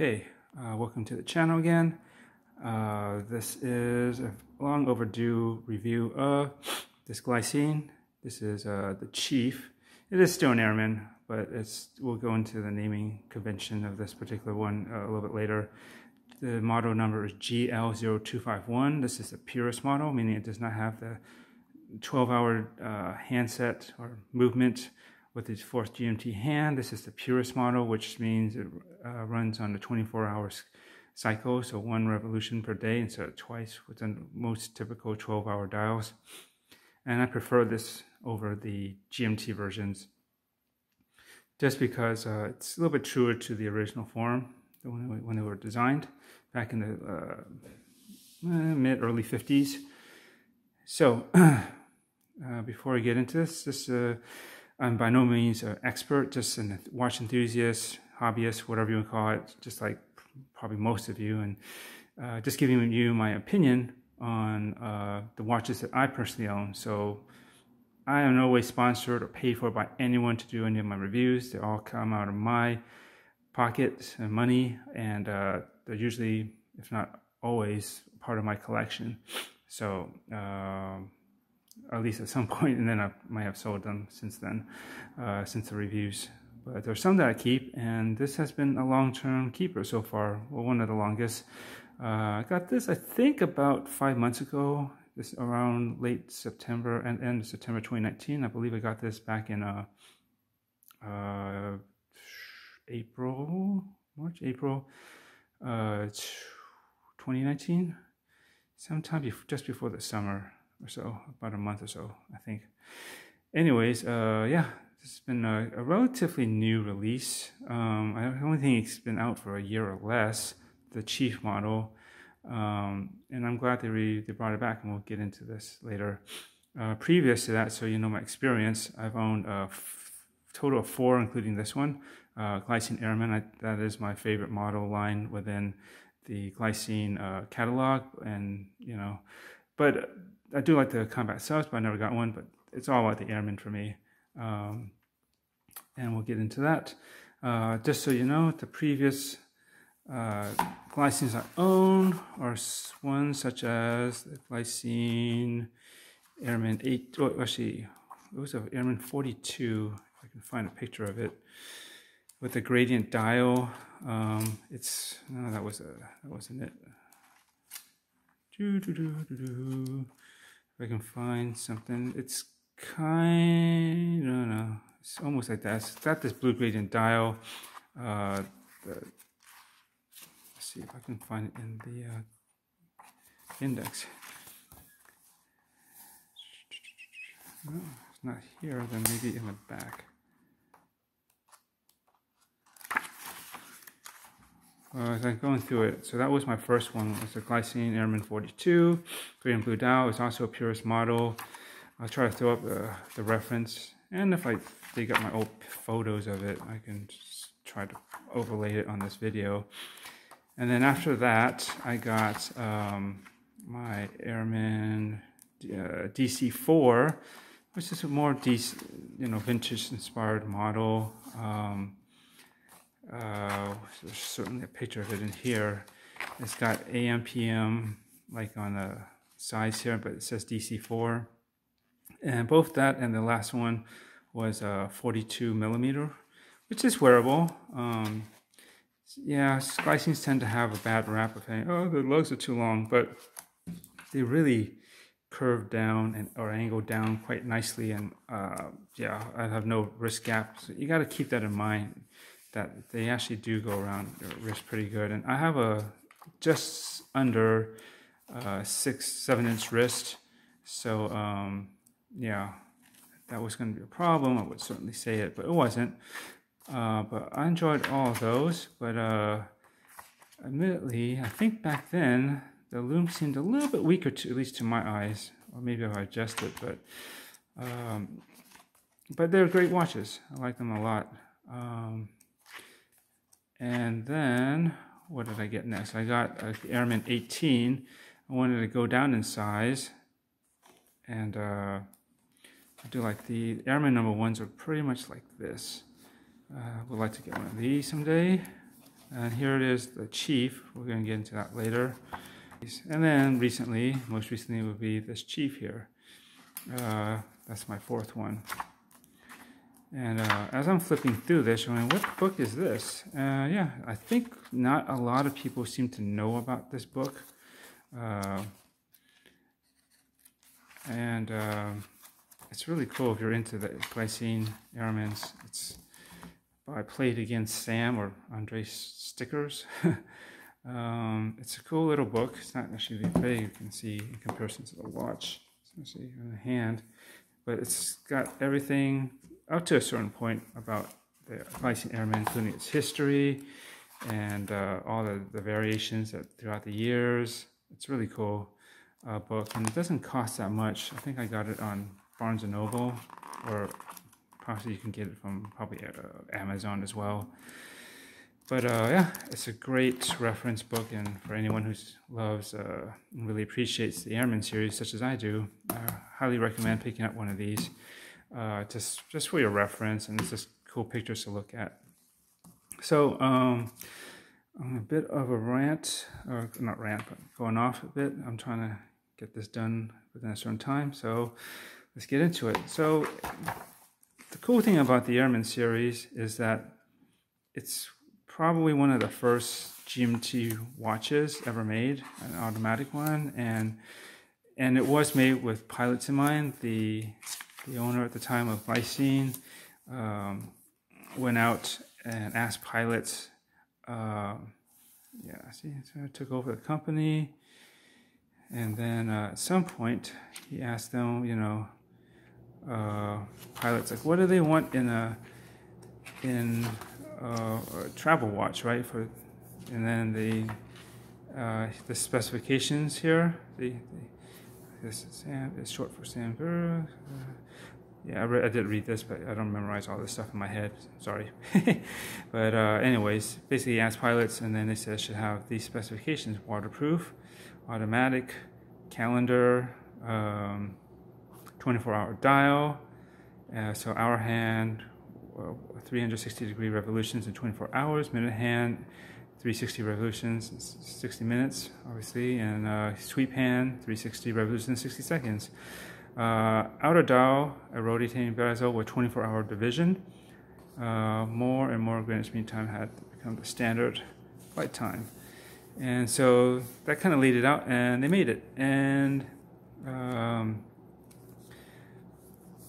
Okay, welcome to the channel again. This is a long overdue review of this glycine. This is the Chief. It is still an Airman, but we'll go into the naming convention of this particular one a little bit later. The model number is GL0251. This is the Purist model, meaning it does not have the 12-hour handset or movement with its fourth GMT hand. This is the Purist model, which means it runs on the 24-hour cycle, so 1 revolution per day instead of twice with the most typical 12-hour dials. And I prefer this over the GMT versions just because it's a little bit truer to the original form when they were designed back in the mid-early 50s. So before I get into this, I'm by no means an expert, just a watch enthusiast, hobbyist, whatever you want to call it, just like probably most of you, and just giving you my opinion on the watches that I personally own. So I am no way sponsored or paid for by anyone to do any of my reviews. They all come out of my pocket and money, and they're usually, if not always, part of my collection. So at least at some point, and then I might have sold them since then, since the reviews. But there's some that I keep, and this has been a long-term keeper so far. Well, one of the longest. I got this, I think, about 5 months ago. This around late September and end of September 2019. I believe I got this back in April 2019, sometime just before the summer or so, about a month or so, I think. Anyways, yeah, this has been a relatively new release. I don't think it's been out for a year or less, the Chief model, and I'm glad they brought it back, and we'll get into this later. Previous to that, so you know my experience, I've owned a total of 4, including this one, Glycine Airman. That is my favorite model line within the Glycine catalog, and but I do like the combat subs, but I never got one. But it's all about the Airman for me, and we'll get into that. Just so you know, the previous glycines I own are ones such as the Glycine Airman 8. Oh, actually, it was an Airman 42. If I can find a picture of it with the gradient dial. No, that wasn't it. If I can find something, it's it's almost like that. It's got this blue gradient dial. Let's see if I can find it in the index. No, it's not here. Then maybe in the back. As I'm going through it, so that was my first one. It was the Glycine Airman 42, green and blue dial. It's also a Purist model. I'll try to throw up the reference, and if I dig up my old photos of it, I can just try to overlay it on this video. And then after that, I got my Airman DC4, which is a more vintage-inspired model. There's certainly a picture of it in here. It's got AM, PM like on the sides here, but it says DC4. And both that and the last one was 42 millimeter, which is wearable. Yeah, glycines tend to have a bad rap of saying, oh, the lugs are too long, but they really curve down or angle down quite nicely. And yeah, I have no wrist gap. So you got to keep that in mind, that they actually do go around your wrist pretty good. And I have a just under 6-7 inch wrist, so yeah, that was going to be a problem. I would certainly say it, but it wasn't. But I enjoyed all of those. But admittedly, I think back then the Loom seemed a little bit weaker, at least to my eyes, or maybe I've adjusted. But they're great watches. I like them a lot. And then, what did I get next? I got the Airman 18. I wanted to go down in size. And I do like the Airman number 1s are pretty much like this. Would like to get one of these someday. And here it is, the Chief. We're going to get into that later. And then recently, most recently, would be this Chief here. That's my fourth one. And as I'm flipping through this, I'm like, what book is this? Yeah, I think not a lot of people seem to know about this book. It's really cool if you're into the Glycine Airman. It's by Played Against Sam or Andre Stickers. It's a cool little book. It's not actually big, you can see in comparison to the watch. Let's see in the hand. But it's got everything up to a certain point about the Glycine Airman, including its history and all the variations throughout the years. It's a really cool book, and it doesn't cost that much. I think I got it on Barnes & Noble, or possibly you can get it from probably Amazon as well. But yeah, it's a great reference book, and for anyone who loves and really appreciates the Airman series, such as I do, I highly recommend picking up one of these. Just for your reference, and it's just cool pictures to look at. So I'm a bit of a rant, or not rant, but going off a bit. I'm trying to get this done within a certain time, so let's get into it. So the cool thing about the Airman series is that it's probably one of the first GMT watches ever made, an automatic one, and it was made with pilots in mind. The owner at the time of Glycine went out and asked pilots, so I took over the company, and then at some point he asked them, pilots, like, what do they want in a travel watch, right? And then the specifications here, this is Sam, it's short for Sam. Yeah, I did read this, but I don't memorize all this stuff in my head. Sorry. But anyways, basically asked pilots, and then they said it should have these specifications: waterproof, automatic, calendar, 24-hour dial, so hour hand, 360-degree revolutions in 24 hours, minute hand, 360 revolutions in 60 minutes, obviously, and sweep hand, 360 revolutions in 60 seconds. Outer dial, a rotating bezel with 24-hour division. More and more Greenwich Mean Time had become the standard flight time. And so that kind of laid it out, and they made it. And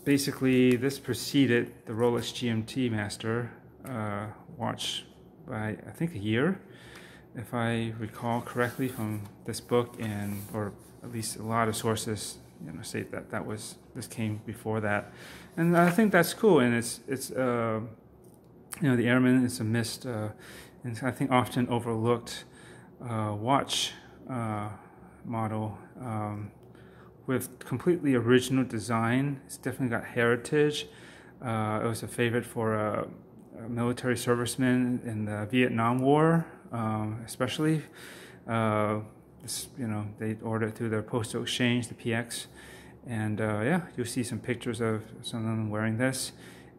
basically, this preceded the Rolex GMT Master watch by, I think, a year, if I recall correctly from this book, or at least a lot of sources state that this came before that. And I think that's cool, and it's the Airman is a missed and I think often overlooked watch model with completely original design. It's definitely got heritage. It was a favorite for a military servicemen in the Vietnam War, especially. They ordered it through their postal exchange, the PX, and yeah, you'll see some pictures of some of them wearing this,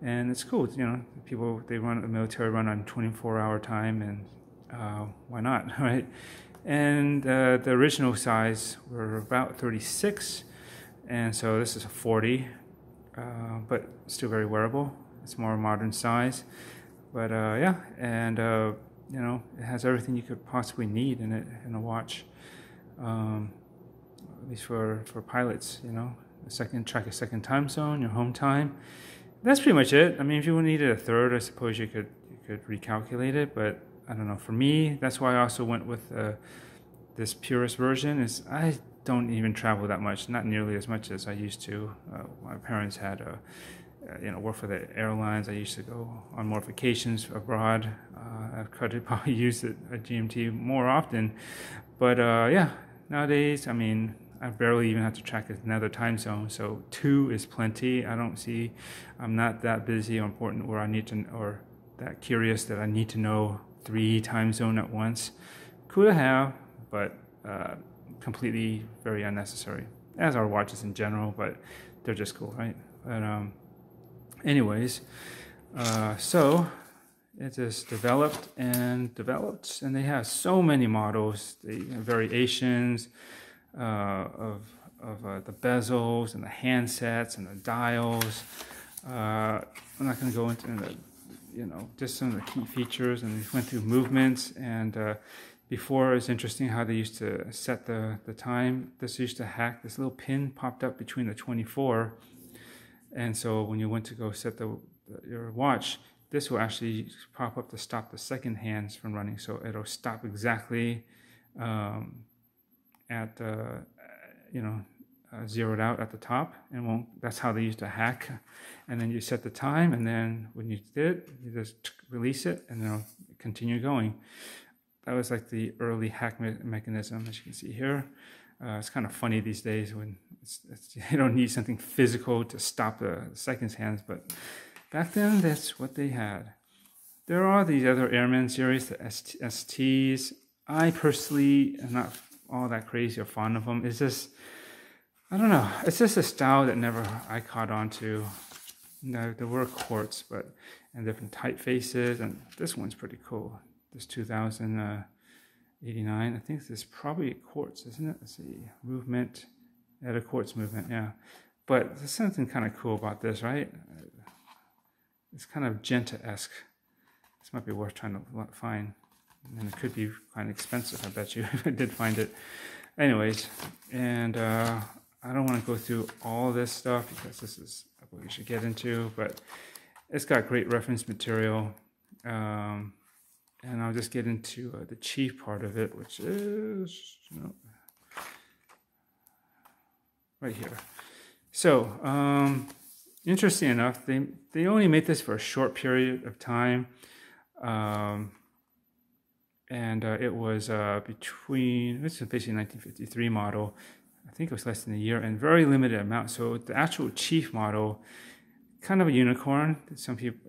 and it's cool. People, the military run on 24-hour time, and why not, right? And the original size were about 36, and so this is a 40, but still very wearable. It's more modern size, but yeah, and it has everything you could possibly need in it, in a watch. At least for pilots, track a second time zone, your home time. That's pretty much it. I mean, if you needed a third, I suppose you could recalculate it, but I don't know. For me, that's why I also went with this Purist version. Is I don't even travel that much, not nearly as much as I used to. My parents had work for the airlines. I used to go on more vacations abroad. I could probably use a GMT more often, but yeah. Nowadays, I mean, I barely even have to track another time zone, so 2 is plenty. I'm not that busy or important where I need to, or that curious that I need to know 3 time zone at once. Cool to have, but completely very unnecessary, as are watches in general, but they're just cool, right? But anyways, so it just developed and developed, and they have so many models, the variations of the bezels and the handsets and the dials. I'm not going to go into the, just some of the key features, and we went through movements. And before, it's interesting how they used to set the time. This used to hack. This little pin popped up between the 24, and so when you went to go set your watch, this will actually pop up to stop the second hands from running. So it'll stop exactly at zeroed out at the top, and that's how they used to hack. And then you set the time, and then when you did, you just release it, and then it'll continue going. That was like the early hack mechanism, as you can see here. It's kind of funny these days when you don't need something physical to stop the seconds hands, but back then that's what they had. There are these other Airman series, the STs. I personally am not all that crazy or fond of them. It's just, I don't know, it's just a style that never I caught on to. There were quartz, and different typefaces, and this one's pretty cool. This 2089, I think this is probably quartz, isn't it? Let's see, movement, yeah, the quartz movement, yeah. But there's something kind of cool about this, right? It's kind of Genta-esque. This might be worth trying to find. And it could be kind of expensive, I bet you, if I did find it. Anyways, and I don't want to go through all this stuff because this is what we should get into, but it's got great reference material. And I'll just get into the chief part of it, which is right here. So, interesting enough, they only made this for a short period of time. It was between, this is basically 1953 model. I think it was less than a year, and very limited amount. So the actual chief model, kind of a unicorn. Some people,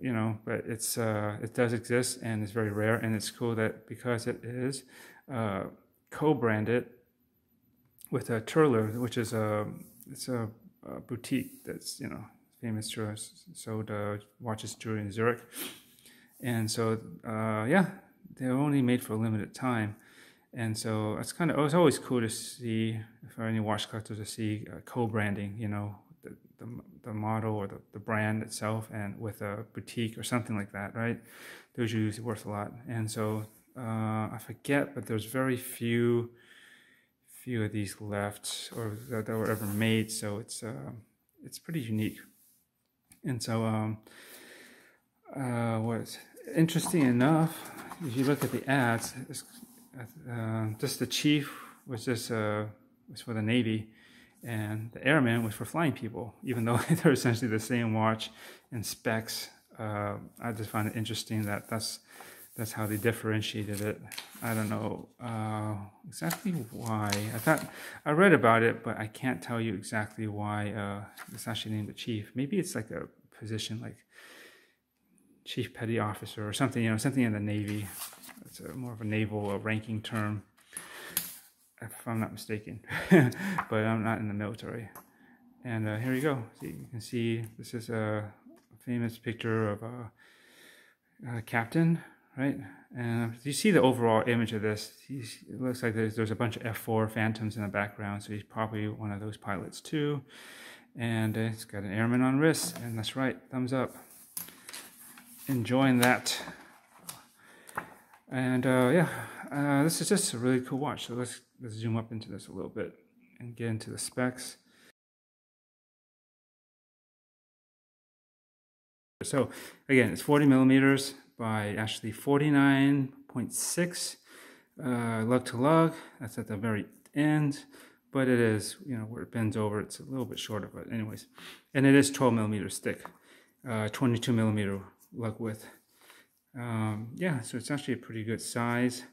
but it does exist, and it's very rare. And it's cool that because it is co-branded with a Turler, which is it's a boutique that's famous for sold watches, jewelry in Zurich. And so yeah, they're only made for a limited time. And so it's it's always cool to see, for any watch collectors, to see co-branding, the model or the brand itself, and with a boutique or something like that, right? Those are usually worth a lot. And so I forget, but there's very few of these left, or that were ever made. So it's pretty unique. And so what's interesting enough, if you look at the ads, just the Chief was was for the Navy, and the Airman was for flying people, even though they're essentially the same watch in specs. I just find it interesting that that's how they differentiated it. I don't know exactly why. I read about it, but I can't tell you exactly why it's actually named the Chief. Maybe it's like a position like Chief Petty Officer or something, something in the Navy. It's more of a naval ranking term, if I'm not mistaken. But I'm not in the military. And here you go. See, you can see this is a famous picture of a captain, right? And you see the overall image of this. It looks like there's a bunch of F4 Phantoms in the background, so he's probably one of those pilots too. And it's got an Airman on wrist, and that's right, thumbs up. Enjoying that. And yeah, this is just a really cool watch. So let's zoom up into this a little bit and get into the specs. So again, it's 40 millimeters by actually 49.6 lug to lug. That's at the very end, but it is, where it bends over, it's a little bit shorter, but anyways. And it is 12 millimeters thick, 22 millimeter lug width. Yeah, so it's actually a pretty good size,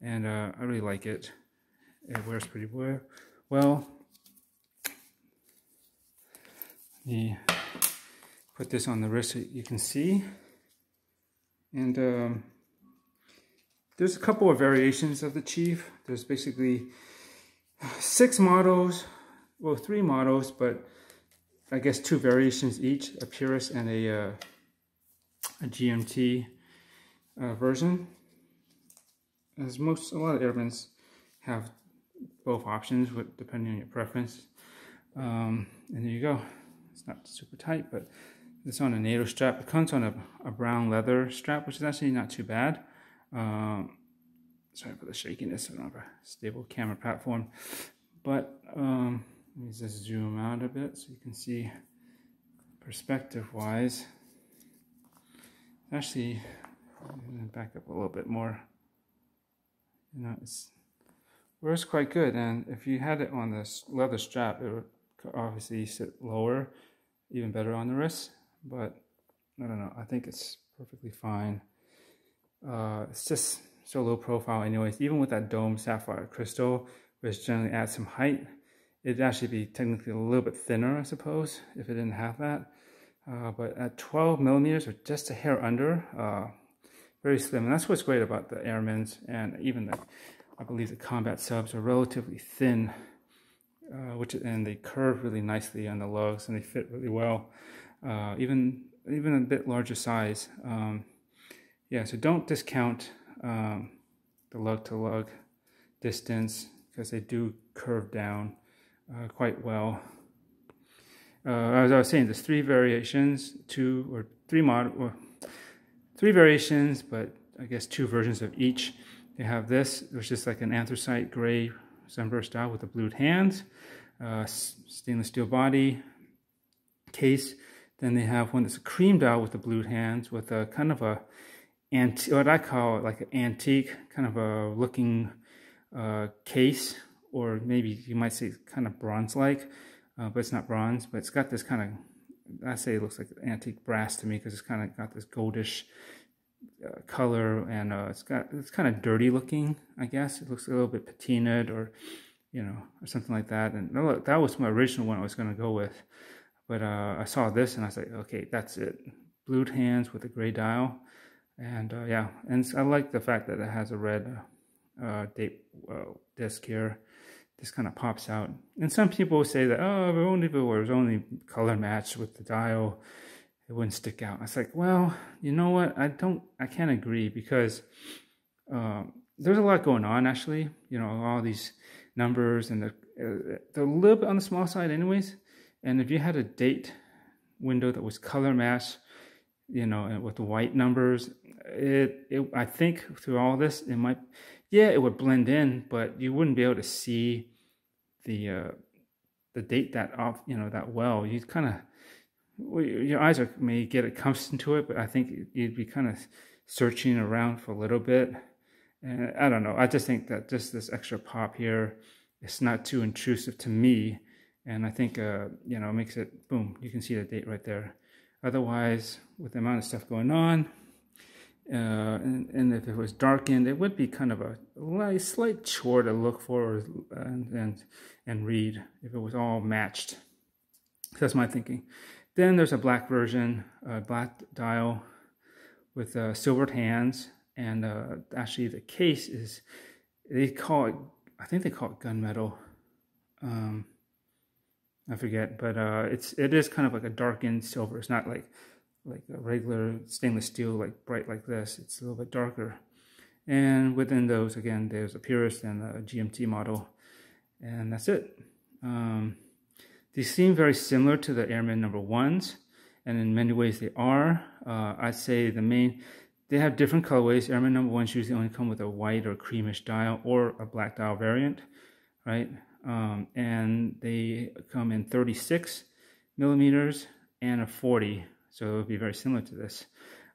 and I really like it. It wears pretty well. The put this on the wrist so you can see. And there's a couple of variations of the Chief. There's basically 6 models, well, 3 models, but I guess 2 variations each, a Purist and a GMT. version. As a lot of Airmans have both options depending on your preference. And there you go. It's not super tight, but it's on a NATO strap. It comes on a brown leather strap, which is actually not too bad. Sorry for the shakiness. I don't have a stable camera platform. But let me just zoom out a bit so you can see perspective-wise. Actually, I'm going to back up a little bit more. You know, it works quite good. And if you had it on this leather strap, it would obviously sit lower, even better on the wrist. But I don't know. I think it's perfectly fine. It's just so low profile anyways. Even with that dome sapphire crystal, which generally adds some height, it'd actually be technically a little bit thinner, I suppose, if it didn't have that. But at 12 millimeters, or just a hair under, very slim. And that's what's great about the Airmans, and even I believe the combat subs are relatively thin, and they curve really nicely on the lugs, and they fit really well. Even a bit larger size. Yeah, so don't discount the lug to lug distance, because they do curve down quite well. As I was saying, there's three variations, three variations, but I guess two versions of each. They have this, which is like an anthracite gray sunburst style with the blued hands, stainless steel body case. Then they have one that's a cream dial with the blued hands, with a kind of what I call like an antique kind of a looking case, or maybe you might say kind of bronze-like, but it's not bronze. But it's got this kind of, I say it looks like antique brass to me, because it's kind of got this goldish color, and it's kind of dirty looking, I guess. It looks a little bit patinaed, or or something like that. And that was my original one I was going to go with. But I saw this and I was like, okay, that's it. Blued hands with a gray dial. And yeah, and I like the fact that it has a red date disc here. This kind of pops out. And some people say that, oh, if it was only color matched with the dial, it wouldn't stick out. I was like, well, you know what? I can't agree, because there's a lot going on, actually. All these numbers, and they're a little bit on the small side anyways. And if you had a date window that was color matched, and with the white numbers, I think through all this, it would blend in, but you wouldn't be able to see the date that well. You'd kind of, your eyes may get accustomed to it, but I think you'd be kind of searching around for a little bit. And I don't know. I just think that just this extra pop here, it's not too intrusive to me. And I think, it makes it, boom, you can see the date right there. Otherwise, with the amount of stuff going on, and if it was darkened, it would be kind of a slight chore to look for and read if it was all matched. That's my thinking. Then there's a black version, black dial with silvered hands, and actually the case is, I think they call it gunmetal. I forget, but it is kind of like a darkened silver. It's not like a regular stainless steel, like bright like this. It's a little bit darker. And within those, again, there's a Purist and a GMT model, and that's it. These seem very similar to the Airman number ones, and in many ways they are. I'd say they have different colorways. Airman number ones usually only come with a white or creamish dial, or a black dial variant, right? And they come in 36 millimeters and a 40, so it would be very similar to this.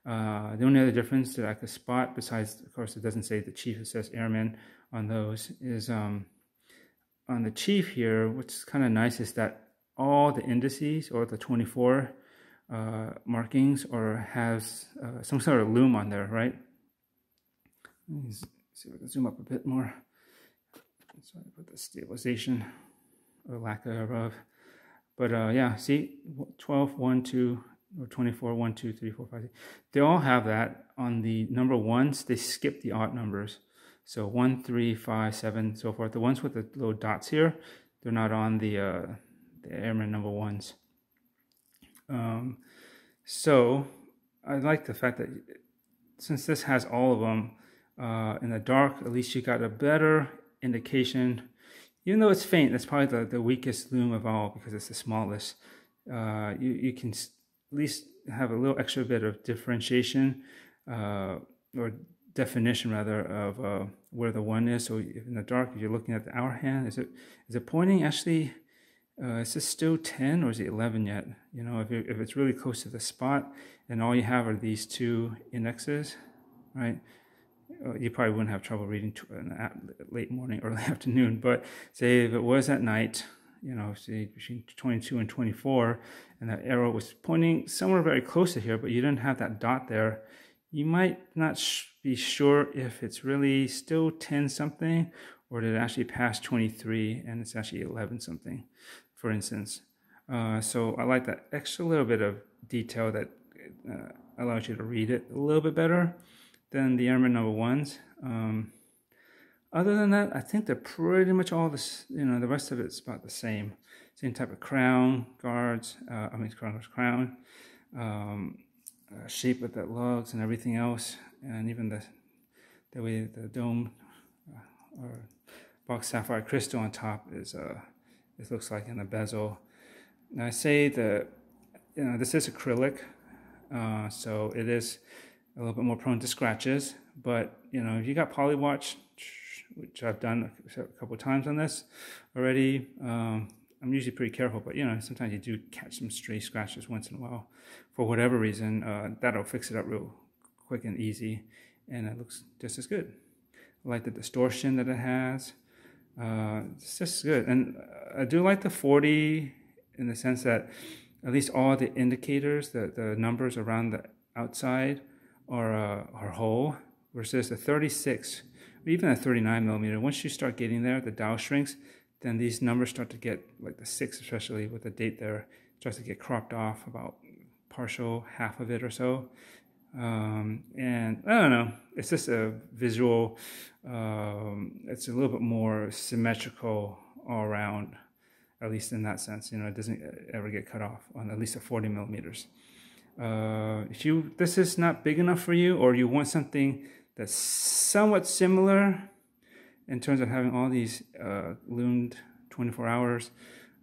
The only other difference that I could spot, besides, of course, it doesn't say the Chief, it says Airman on those, is on the Chief here, what's kind of nice is that all the indices, or the 24 markings, or has some sort of loom on there, right? Let me see if I can zoom up a bit more. Sorry about the stabilization, or lack thereof. But yeah, see, 12, 1, 2, or 24, 1, 2, 3, 4, 5, 6. They all have that. On the number ones, they skip the odd numbers. So 1, 3, 5, 7, so forth. The ones with the little dots here, they're not on the Airman number ones. So I like the fact that since this has all of them in the dark, at least you got a better indication. Even though it's faint, that's probably the weakest loom of all because it's the smallest. You can at least have a little extra bit of differentiation or definition rather of where the one is. So in the dark, if you're looking at the hour hand, is it pointing actually? Is this still 10 or is it 11 yet? You know, if it's really close to the spot and all you have are these two indexes, right? You probably wouldn't have trouble reading in the late morning, early afternoon. But say if it was at night, you know, say between 22 and 24, and that arrow was pointing somewhere very close to here, but you didn't have that dot there, you might not be sure if it's really still 10 something or did it actually pass 23 and it's actually 11 something, for instance. So I like that extra little bit of detail that allows you to read it a little bit better than the Airman number ones. Other than that, I think they're pretty much all this, you know, the rest of it's about the same. Same type of crown, guards, crown, shape of the lugs and everything else, and even the way the dome or box sapphire crystal on top is it looks like in the bezel. Now I say that, you know, this is acrylic, so it is a little bit more prone to scratches, but you know, if you got polywatch, which I've done a couple of times on this already, I'm usually pretty careful, but you know, sometimes you do catch some stray scratches once in a while for whatever reason. That'll fix it up real quick and easy, and it looks just as good. I like the distortion that it has. It's just good, and I do like the 40 in the sense that at least all the indicators, the numbers around the outside are whole, versus the 36 or even a 39 millimeter. Once you start getting there, the dial shrinks, then these numbers start to get, like the 6 especially with the date there, starts to get cropped off about partial half of it or so. And I don't know, it's just a visual, it's a little bit more symmetrical all around, at least in that sense. You know, it doesn't ever get cut off on at least a 40 millimeters. If this is not big enough for you, or you want something that's somewhat similar in terms of having all these loomed 24 hours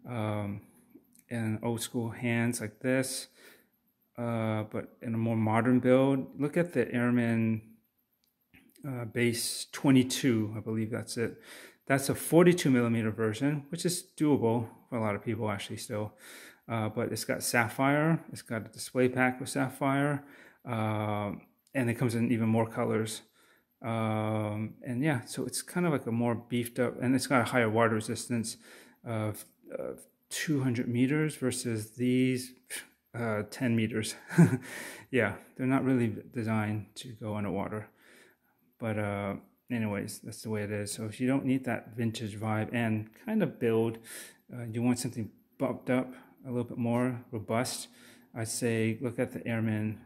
and old school hands like this, but in a more modern build, look at the Airman base 22, I believe that's it. That's a 42 millimeter version, which is doable for a lot of people actually still. But it's got sapphire, it's got a display pack with sapphire, and it comes in even more colors. And yeah, so it's kind of like a more beefed up, and it's got a higher water resistance of 200 meters versus these 10 meters. Yeah, they're not really designed to go underwater. But anyways, that's the way it is. So if you don't need that vintage vibe and kind of build, you want something bumped up, a little bit more robust, I'd say look at the Airman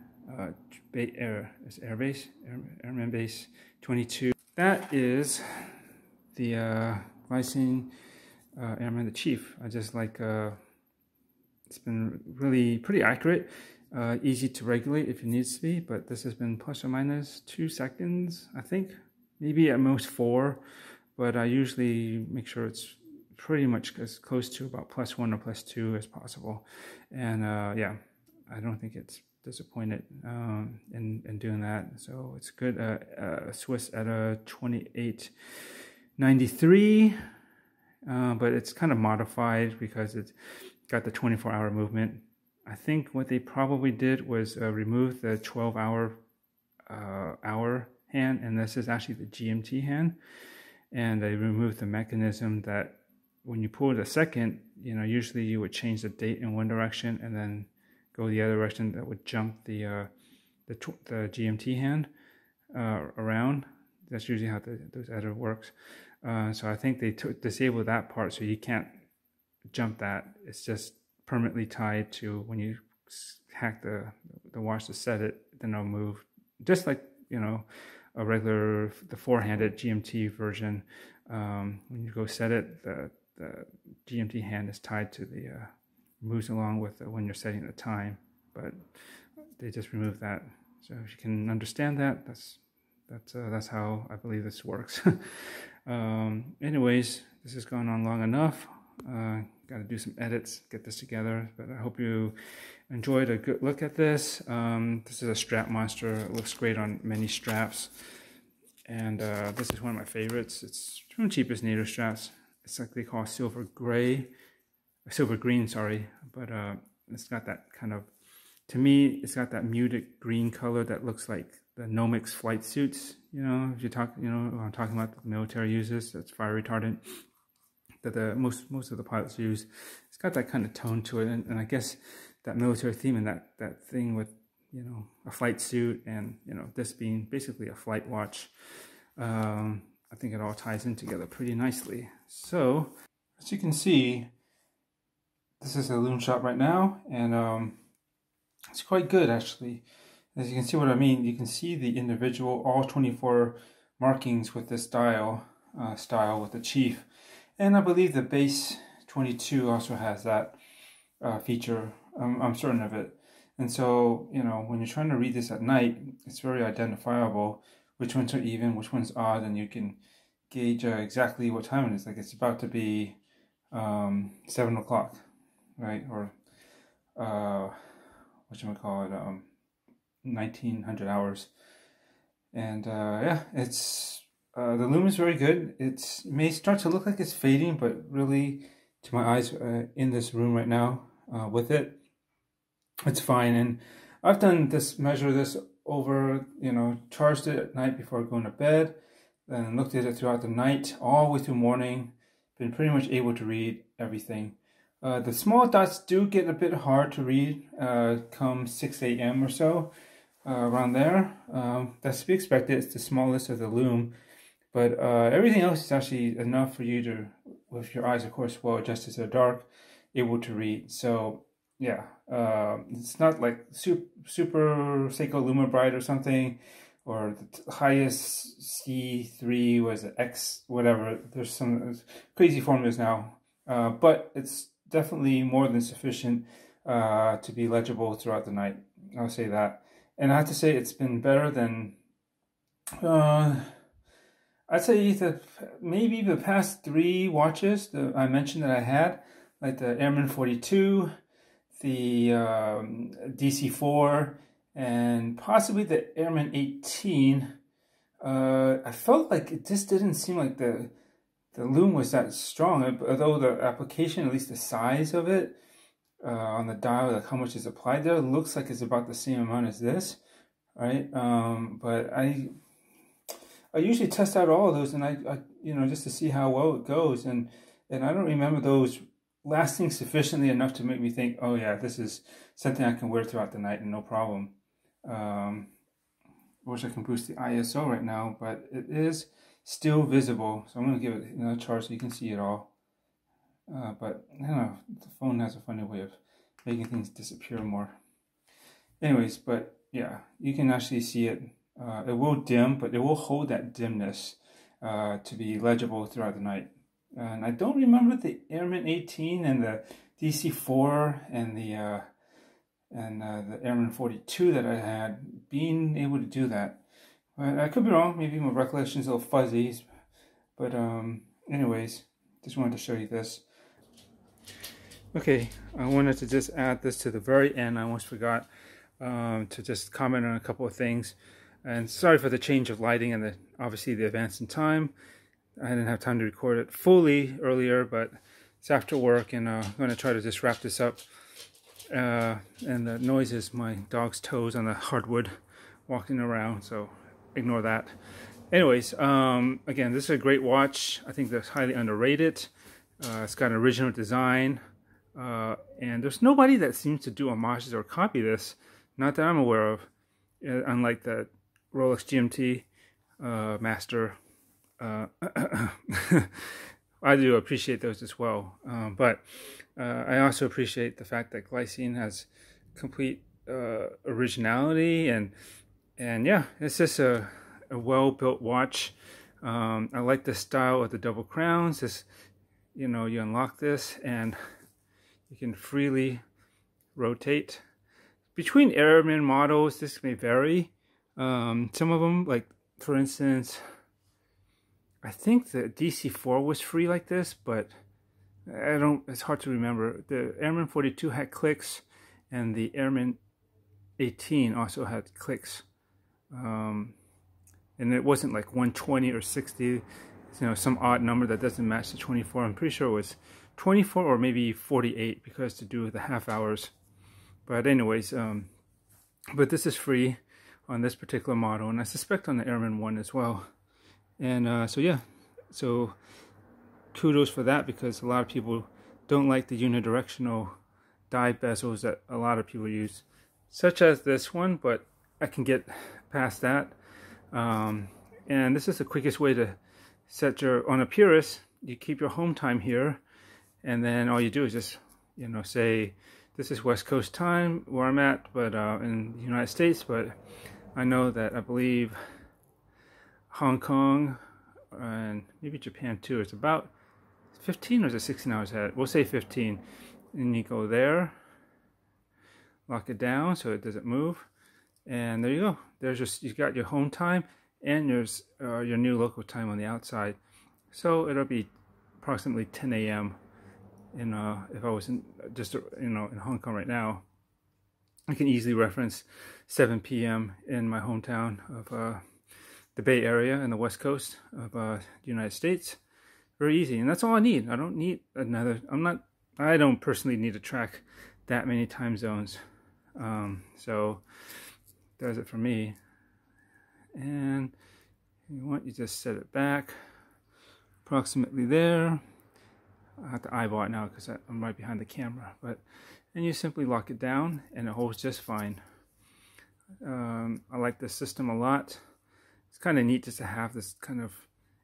Airman base 22. That is the Glycine Airman the Chief. I just like, it's been really pretty accurate, easy to regulate if it needs to be, but this has been plus or minus 2 seconds, I think, maybe at most 4, but I usually make sure it's pretty much as close to about +1 or +2 as possible. And yeah, I don't think it's disappointed in doing that. So it's good. Swiss at a 2893, but it's kind of modified because it's got the 24-hour movement. I think what they probably did was remove the 12-hour hour hand, and this is actually the GMT hand, and they removed the mechanism that when you pull the second, you know, usually you would change the date in one direction and then go the other direction. That would jump the GMT hand around. That's usually how those editor works. So I think they disabled that part, so you can't jump that. It's just permanently tied to when you hack the watch to set it, then it'll move just like, you know, a regular the 4-handed GMT version. When you go set it, the GMT hand is tied to the moves along with when you're setting the time, but they just removed that. So if you can understand that, that's how I believe this works. Anyways, this has gone on long enough. Got to do some edits, get this together, but I hope you enjoyed a good look at this. This is a strap monster. It looks great on many straps, and this is one of my favorites. It's from cheapest NATO straps. It's like they call silver green, sorry, but it's got that kind of, to me, it's got that muted green color that looks like the Nomex flight suits. You know, if you talk, you know, I'm talking about the military uses. That's fire retardant that the most of the pilots use. It's got that kind of tone to it, and I guess that military theme and that thing with, you know, a flight suit and, you know, this being basically a flight watch. I think it all ties in together pretty nicely. So, as you can see, this is a Loom shop right now, and it's quite good actually. As you can see what I mean, you can see the individual, all 24 markings with this style with the Chief. And I believe the base 22 also has that feature. I'm certain of it. And so, you know, when you're trying to read this at night, it's very identifiable which ones are even, which one's odd, and you can gauge exactly what time it is. Like it's about to be 7 o'clock, right? Or whatchamacallit, 1900 hours. And yeah, it's the Loom is very good. It may start to look like it's fading, but really, to my eyes in this room right now with it, it's fine. And I've done this, measure this over, you know, charged it at night before going to bed, then looked at it throughout the night, all the way through morning. Been pretty much able to read everything. The small dots do get a bit hard to read come 6 a.m. or so, around there. That's to be expected. It's the smallest of the Loom. But everything else is actually enough for you to, with your eyes, of course, well adjusted to the dark, able to read. So yeah, it's not like super Seiko Luma Bright or something, or the highest C3 was an X, whatever. There's some crazy formulas now, but it's definitely more than sufficient to be legible throughout the night. I'll say that. And I have to say it's been better than, I'd say maybe the past 3 watches that I mentioned that I had, like the Airman 42, the DC4, and possibly the Airman 18. I felt like it just didn't seem like the Loom was that strong, although the application, at least the size of it on the dial, like how much is applied there, looks like it's about the same amount as this, right? But I usually test out all of those, and I you know, just to see how well it goes, and I don't remember those lasting sufficiently enough to make me think, oh yeah, this is something I can wear throughout the night and no problem. I wish I can boost the ISO right now, but it is still visible, so I'm going to give it another charge so you can see it all. But I don't know, the phone has a funny way of making things disappear more. Anyways, but yeah, you can actually see it. It will dim, but it will hold that dimness to be legible throughout the night. And I don't remember the Airman 18 and the DC4 and the Airman 42 that I had being able to do that. But I could be wrong. Maybe my recollection's a little fuzzy. But anyways, just wanted to show you this. Okay, I wanted to just add this to the very end. I almost forgot to just comment on a couple of things. And sorry for the change of lighting and obviously the advance in time. I didn't have time to record it fully earlier, but it's after work, and I'm going to try to just wrap this up. And the noise is my dog's toes on the hardwood walking around, so ignore that. Anyways, again, this is a great watch. I think that's highly underrated. It's got an original design, and there's nobody that seems to do homages or copy this, not that I'm aware of, unlike the Rolex GMT Master. I do appreciate those as well, but I also appreciate the fact that Glycine has complete originality, and yeah, it's just a well-built watch. I like the style of the double crowns. This, you know, you unlock this and you can freely rotate. Between Airman models, this may vary. Some of them, like for instance, I think the DC4 was free like this, but it's hard to remember. The Airman 42 had clicks, and the Airman 18 also had clicks. And it wasn't like 120 or 60, some odd number that doesn't match the 24. I'm pretty sure it was 24 or maybe 48 because to do the half hours. But anyways, but this is free on this particular model, and I suspect on the Airman one as well. And so yeah, so kudos for that, because a lot of people don't like the unidirectional dive bezels that a lot of people use, such as this one, but I can get past that. And this is the quickest way to set on a Purist. You keep your home time here, and then all you do is just, say this is West Coast time where I'm at, but in the United States, but I know that I believe Hong Kong and maybe Japan too, it's about 15 or is it 16 hours ahead? We'll say 15. And you go there, lock it down so it doesn't move, and there you go. You got your home time, and there's your new local time on the outside. So it'll be approximately 10 a.m. if I was in Hong Kong right now. I can easily reference 7 p.m. in my hometown of the Bay Area and the West Coast of the United States. Very easy, and that's all I need. I don't need another. I don't personally need to track that many time zones. So does it for me. And you just set it back approximately there. I have to eyeball it now because I'm right behind the camera, and you simply lock it down and it holds just fine. I like this system a lot. It's kind of neat just to have this kind of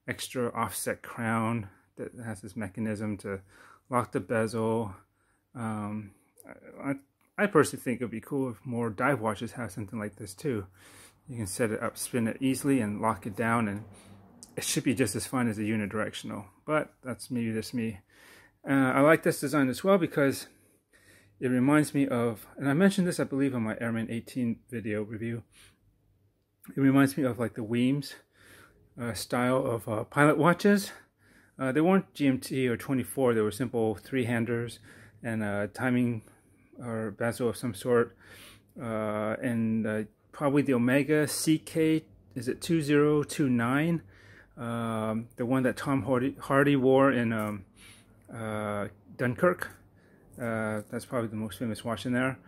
extra offset crown that has this mechanism to lock the bezel. I personally think it would be cool if more dive watches have something like this too. You can set it up, spin it easily, and lock it down, and it should be just as fun as a unidirectional. But that's maybe just me. I like this design as well because it reminds me of, and I mentioned this I believe in my Airman 18 video review, it reminds me of like the Weems style of pilot watches. They weren't GMT or 24, they were simple three-handers and timing or bezel of some sort, and probably the Omega CK, is it 2029? The one that Tom Hardy wore in Dunkirk. That's probably the most famous watch in there.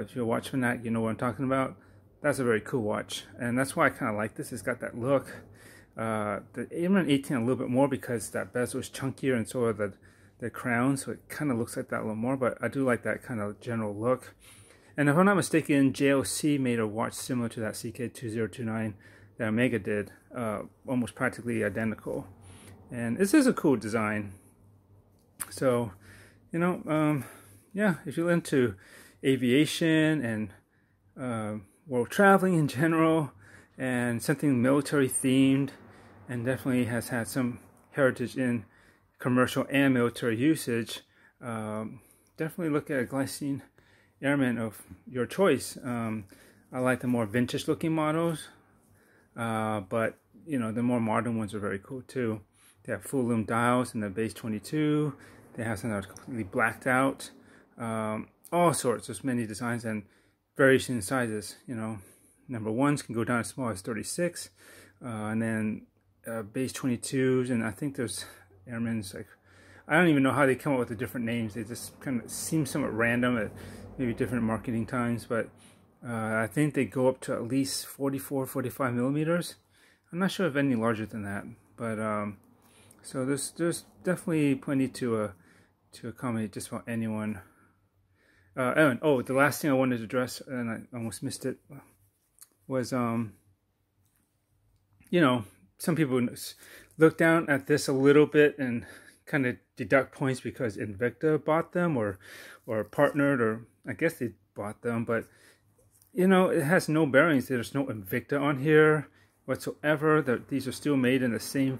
If you're a watch fanatic, you know what I'm talking about. That's a very cool watch, and that's why I kind of like this. It's got that look. The Airman 18 a little bit more because that bezel is chunkier, and so are the crown, so it kind of looks like that a little more, but I do like that kind of general look. And if I'm not mistaken, JLC made a watch similar to that CK2029 that Omega did, almost practically identical. And this is a cool design. So, yeah, if you're into aviation and world traveling in general, and something military themed, and definitely has had some heritage in commercial and military usage, definitely look at a Glycine Airman of your choice. I like the more vintage looking models, but the more modern ones are very cool too. They have full Loom dials in the base 22. They have some that are completely blacked out. All sorts. There's many designs and variation in sizes. Number ones can go down as small as 36, and then base 22s, and I think there's Airmans, like, I don't even know how they come up with the different names. They just kind of seem somewhat random at maybe different marketing times, but I think they go up to at least 44, 45 millimeters. I'm not sure if any larger than that, but so there's definitely plenty to accommodate just about anyone. And the last thing I wanted to address, and I almost missed it, was some people look down at this a little bit and kind of deduct points because Invicta bought them or partnered, or I guess they bought them, but it has no bearings. There's no Invicta on here whatsoever. These are still made in the same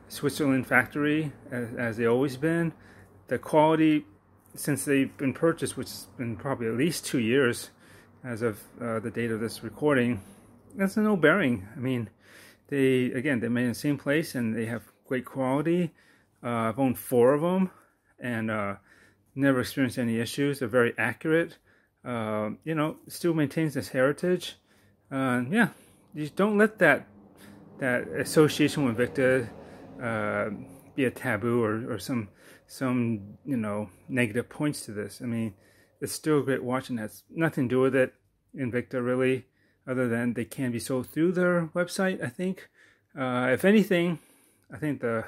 Switzerland factory as they always been. The quality, since they've been purchased, which has been probably at least 2 years as of the date of this recording, that's no bearing. I mean, they're made in the same place and they have great quality. I've owned 4 of them and never experienced any issues. They're very accurate. You know, still maintains this heritage. Yeah, you don't let that association with Invicta be a taboo or some you know, negative points to this. I mean, it's still a great watch and has nothing to do with it, Invicta, really, other than they can be sold through their website, I think. If anything, I think the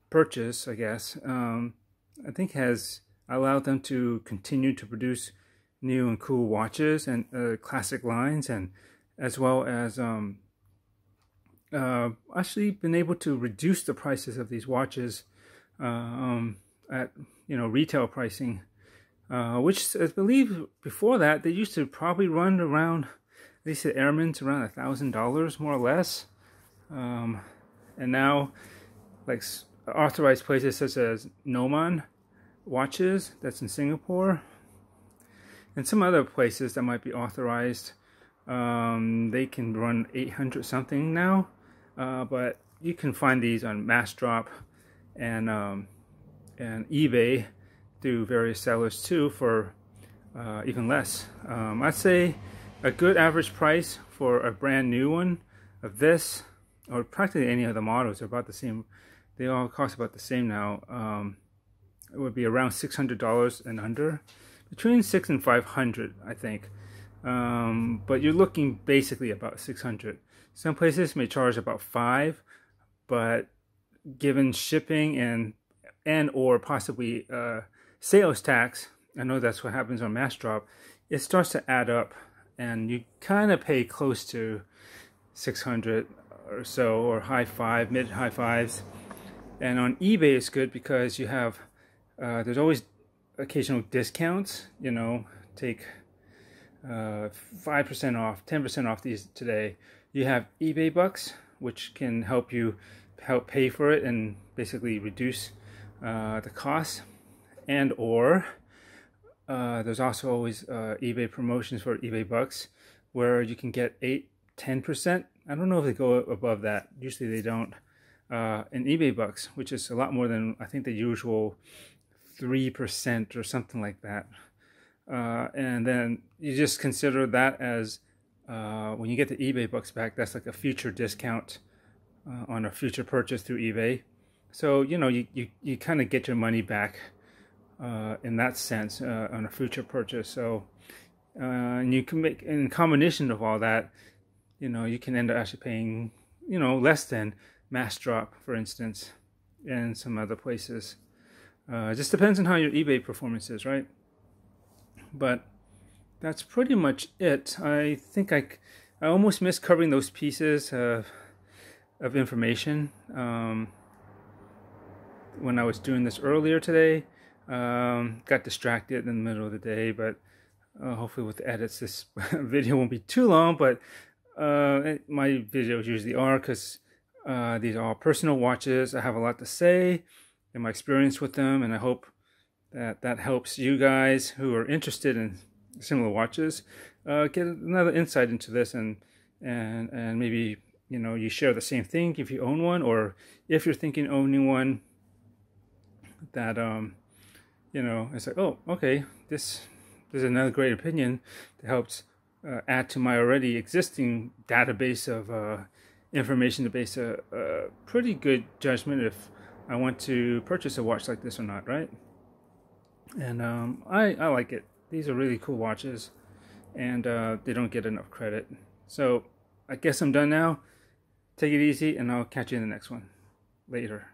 purchase, I guess, I think has allowed them to continue to produce new and cool watches and classic lines, and as well as actually been able to reduce the prices of these watches at, you know, retail pricing, which I believe before that they used to probably run around, at least the Airman's around $1,000 more or less, and now like authorized places such as Noman watches, that's in Singapore, and some other places that might be authorized, they can run 800 something now, but you can find these on Massdrop and eBay through various sellers too for even less. I'd say a good average price for a brand new one of this, or practically any of the models, are about the same. They all cost about the same now. It would be around $600 and under, between $600 and $500, I think. But you're looking basically about $600. Some places may charge about $5, but given shipping and or possibly sales tax, I know that's what happens on Massdrop, it starts to add up, and you kind of pay close to $600 or so, or mid high fives. And on eBay it's good because you have there's always occasional discounts. You know, take 5% off, 10% off these today. You have eBay bucks, which can help pay for it and basically reduce the cost. And or there's also always eBay promotions for eBay bucks where you can get 8-10%. I don't know if they go above that. Usually they don't. In eBay bucks, which is a lot more than I think the usual 3% or something like that. And then you just consider that as when you get the eBay bucks back, that's like a future discount on a future purchase through eBay. So, you know, you kind of get your money back in that sense on a future purchase. So, and you can make, in combination of all that, you know, you can end up actually paying, you know, less than Massdrop, for instance, and some other places. It just depends on how your eBay performance is, right? But that's pretty much it. I think I almost missed covering those pieces of information when I was doing this earlier today. Got distracted in the middle of the day, but hopefully with the edits this video won't be too long. But my videos usually are, because these are all personal watches. I have a lot to say and my experience with them, and I hope that helps you guys who are interested in similar watches get another insight into this, and maybe, you know, you share the same thing if you own one, or if you're thinking owning one, that you know, it's like, oh, okay, this is another great opinion that helps add to my already existing database of information to base a pretty good judgment if I want to purchase a watch like this or not, right? And I like it. These are really cool watches, and they don't get enough credit. So I guess I'm done now. Take it easy, and I'll catch you in the next one later.